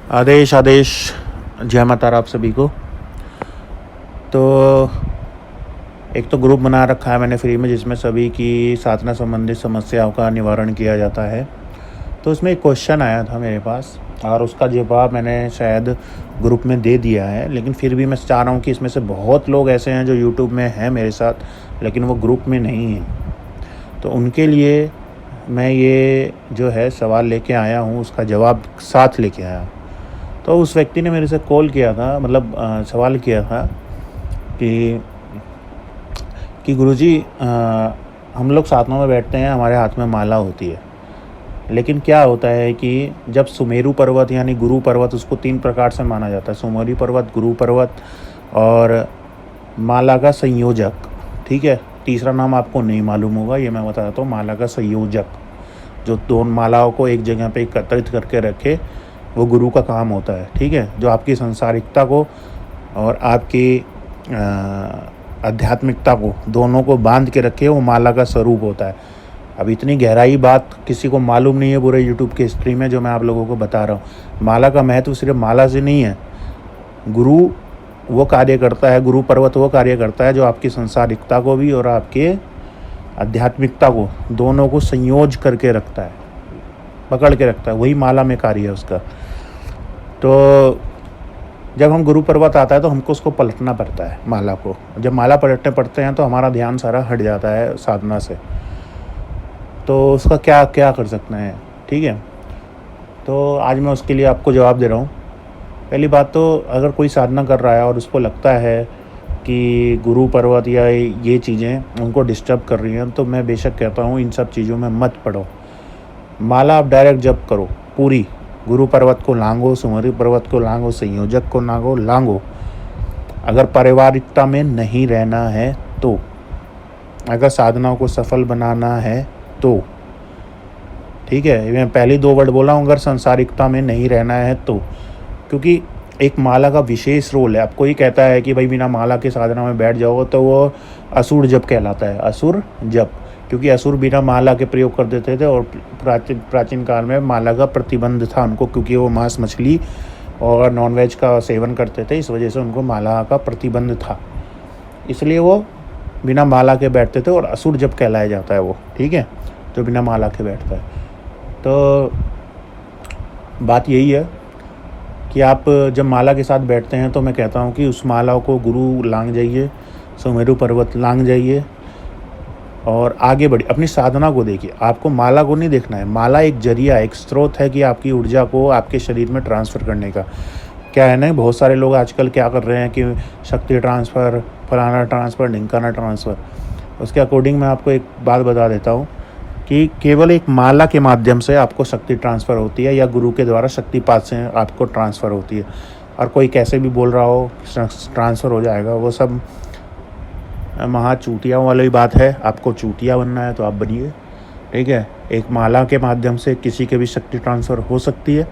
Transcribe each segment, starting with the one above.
आदेश आदेश। जय माता आप सभी को। तो एक तो ग्रुप बना रखा है मैंने फ्री में, जिसमें सभी की साधना संबंधित समस्याओं का निवारण किया जाता है। तो उसमें एक क्वेश्चन आया था मेरे पास और उसका जवाब मैंने शायद ग्रुप में दे दिया है, लेकिन फिर भी मैं चाह रहा हूँ कि इसमें से बहुत लोग ऐसे हैं जो यूट्यूब में हैं मेरे साथ, लेकिन वो ग्रुप में नहीं हैं। तो उनके लिए मैं ये जो है सवाल लेके आया हूँ, उसका जवाब साथ लेके आया हूँ। तो उस व्यक्ति ने मेरे से कॉल किया था, मतलब सवाल किया था कि गुरुजी, हम लोग साधना में बैठते हैं, हमारे हाथ में माला होती है, लेकिन क्या होता है कि जब सुमेरु पर्वत यानी गुरु पर्वत, उसको 3 प्रकार से माना जाता है, सुमेरु पर्वत, गुरु पर्वत और माला का संयोजक। ठीक है, तीसरा नाम आपको नहीं मालूम होगा, ये मैं बता देता हूँ। माला का संयोजक, जो दोनों मालाओं को एक जगह पे एकत्रित करके रखे, वो गुरु का काम होता है। ठीक है, जो आपकी सांसारिकता को और आपकी आध्यात्मिकता को, दोनों को बांध के रखे, वो माला का स्वरूप होता है। अब इतनी गहराई बात किसी को मालूम नहीं है पूरे यूट्यूब के हिस्ट्री में, जो मैं आप लोगों को बता रहा हूँ। माला का महत्व सिर्फ माला से नहीं है। गुरु वो कार्य करता है, गुरु पर्वत वो कार्य करता है जो आपकी सांसारिकता को भी और आपके आध्यात्मिकता को, दोनों को संयोज करके रखता है, पकड़ के रखता है। वही माला में कार्य है उसका। तो जब हम गुरु पर्वत आता है तो हमको उसको पलटना पड़ता है, माला को। जब माला पलटने पड़ते हैं तो हमारा ध्यान सारा हट जाता है साधना से। तो उसका क्या क्या कर सकते हैं, ठीक है। तो आज मैं उसके लिए आपको जवाब दे रहा हूँ। पहली बात तो, अगर कोई साधना कर रहा है और उसको लगता है कि गुरु पर्वत या ये चीज़ें उनको डिस्टर्ब कर रही हैं, तो मैं बेशक कहता हूँ इन सब चीज़ों में मत पड़ो। माला आप डायरेक्ट जप करो पूरी। गुरु पर्वत को लांगो, सुमेरु पर्वत को लांगो, संयोजक को लांगो। अगर पारिवारिकता में नहीं रहना है तो, अगर साधनाओं को सफल बनाना है तो, ठीक है। मैं पहले 2 वर्ड बोला हूँ, अगर सांसारिकता में नहीं रहना है तो, क्योंकि एक माला का विशेष रोल है। आपको ही कहता है कि भाई बिना माला के साधना में बैठ जाओ तो वो असुर जप कहलाता है, असुर जप। क्योंकि असुर बिना माला के प्रयोग कर देते थे, और प्राचीन काल में माला का प्रतिबंध था उनको, क्योंकि वो मांस मछली और नॉनवेज का सेवन करते थे, इस वजह से उनको माला का प्रतिबंध था। इसलिए वो बिना माला के बैठते थे और असुर जप कहलाया जाता है वो, ठीक है, जो बिना माला के बैठता है। तो बात यही है कि आप जब माला के साथ बैठते हैं तो मैं कहता हूँ कि उस माला को गुरु लांग जाइए, सुमेरु पर्वत लांग जाइए और आगे बढ़िए। अपनी साधना को देखिए, आपको माला को नहीं देखना है। माला एक जरिया, एक स्रोत है कि आपकी ऊर्जा को आपके शरीर में ट्रांसफ़र करने का। क्या है ना, बहुत सारे लोग आजकल क्या कर रहे हैं कि शक्ति ट्रांसफ़र, फलाना ट्रांसफ़र, ढिमकाना ट्रांसफ़र। उसके अकॉर्डिंग मैं आपको एक बात बता देता हूँ कि केवल एक माला के माध्यम से आपको शक्ति ट्रांसफ़र होती है, या गुरु के द्वारा शक्तिपात से आपको ट्रांसफ़र होती है। और कोई कैसे भी बोल रहा हो ट्रांसफ़र हो जाएगा, वो सब महा चूतिया वाली बात है। आपको चूतिया बनना है तो आप बनिए, ठीक है। एक माला के माध्यम से किसी के भी शक्ति ट्रांसफ़र हो सकती है,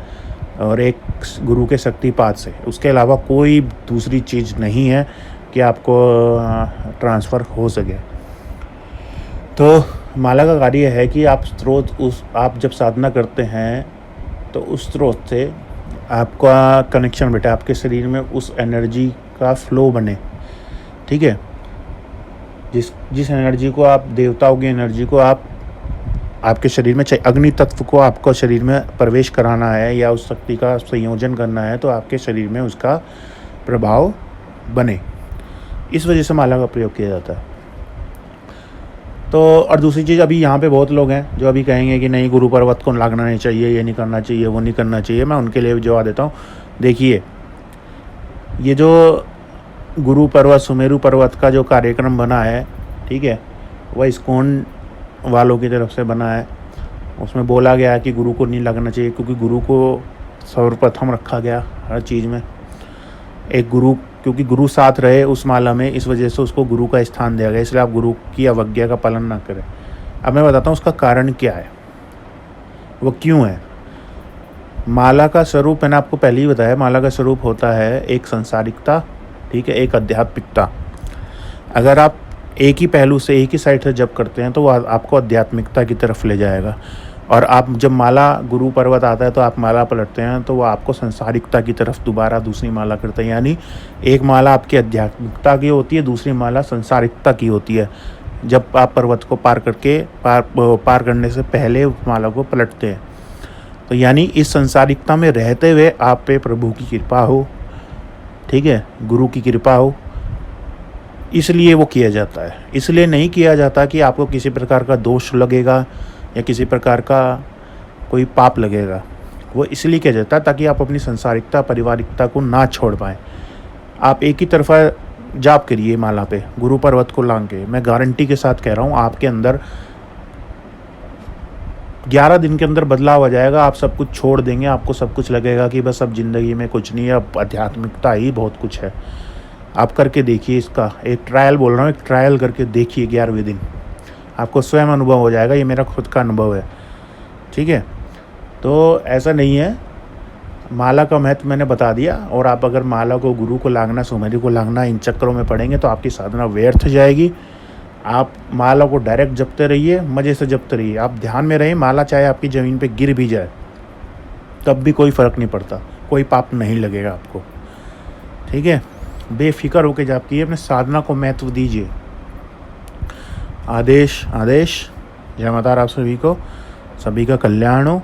और एक गुरु के शक्तिपात से। उसके अलावा कोई दूसरी चीज़ नहीं है कि आपको ट्रांसफ़र हो सके। तो माला का कार्य है कि आप आप जब साधना करते हैं तो उस स्रोत से आपका कनेक्शन बैठे, आपके शरीर में उस एनर्जी का फ्लो बने, ठीक है। जिस एनर्जी को आप, देवताओं की एनर्जी को आप आपके शरीर में, चाहे अग्नि तत्व को आपको शरीर में प्रवेश कराना है या उस शक्ति का संयोजन करना है, तो आपके शरीर में उसका प्रभाव बने। इस वजह से माला का प्रयोग किया जाता है। तो और दूसरी चीज़, अभी यहाँ पे बहुत लोग हैं जो अभी कहेंगे कि नहीं, गुरु पर्वत को लागना नहीं चाहिए, ये नहीं करना चाहिए, वो नहीं करना चाहिए। मैं उनके लिए जवाब देता हूँ। देखिए, ये जो गुरु पर्वत, सुमेरु पर्वत का जो कार्यक्रम बना है, ठीक है, वह इस्कॉन वालों की तरफ से बना है। उसमें बोला गया है कि गुरु को नहीं लगना चाहिए, क्योंकि गुरु को सर्वप्रथम रखा गया हर चीज़ में। एक गुरु, क्योंकि गुरु साथ रहे उस माला में, इस वजह से उसको गुरु का स्थान दिया गया। इसलिए आप गुरु की अवज्ञा का पालन ना करें। अब मैं बताता हूँ उसका कारण क्या है, वो क्यों है। माला का स्वरूप मैंने आपको पहले ही बताया, माला का स्वरूप होता है एक संसारिकता, ठीक है, एक आध्यात्मिकता। अगर आप एक ही पहलू से, एक ही साइड से जप करते हैं तो वो आपको आध्यात्मिकता की तरफ ले जाएगा। और आप जब माला गुरु पर्वत आता है तो आप माला पलटते हैं तो वो आपको संसारिकता की तरफ दोबारा दूसरी माला करते हैं। यानी एक माला आपकी आध्यात्मिकता की होती है, दूसरी माला संसारिकता की होती है। जब आप पर्वत को पार करके पार करने से पहले उस माला को पलटते हैं, तो यानी इस संसारिकता में रहते हुए आप पे प्रभु की कृपा हो, ठीक है, गुरु की कृपा हो, इसलिए वो किया जाता है। इसलिए नहीं किया जाता कि आपको किसी प्रकार का दोष लगेगा या किसी प्रकार का कोई पाप लगेगा। वो इसलिए किया जाता है ताकि आप अपनी संसारिकता, पारिवारिकता को ना छोड़ पाएँ। आप एक ही तरफा जाप करिए माला पे, गुरु पर्वत को लांग के। मैं गारंटी के साथ कह रहा हूँ, आपके अंदर 11 दिन के अंदर बदलाव आ जाएगा। आप सब कुछ छोड़ देंगे, आपको सब कुछ लगेगा कि बस अब ज़िंदगी में कुछ नहीं है, अब आध्यात्मिकता ही बहुत कुछ है। आप करके देखिए, इसका एक ट्रायल बोल रहा हूँ, एक ट्रायल करके देखिए 11वें दिन, आपको स्वयं अनुभव हो जाएगा। ये मेरा खुद का अनुभव है, ठीक है। तो ऐसा नहीं है, माला का महत्व मैंने बता दिया। और आप अगर माला को, गुरु को लांघना, सुमेरु को लांघना, इन चक्करों में पड़ेंगे तो आपकी साधना व्यर्थ जाएगी। आप माला को डायरेक्ट जपते रहिए, मज़े से जपते रहिए। आप ध्यान में रहें, माला चाहे आपकी ज़मीन पे गिर भी जाए तब भी कोई फ़र्क नहीं पड़ता, कोई पाप नहीं लगेगा आपको, ठीक है। बेफिक्र होकर जाप कीजिए, अपने साधना को महत्व दीजिए। आदेश आदेश। जय माता आप सभी को, सभी का कल्याण हो।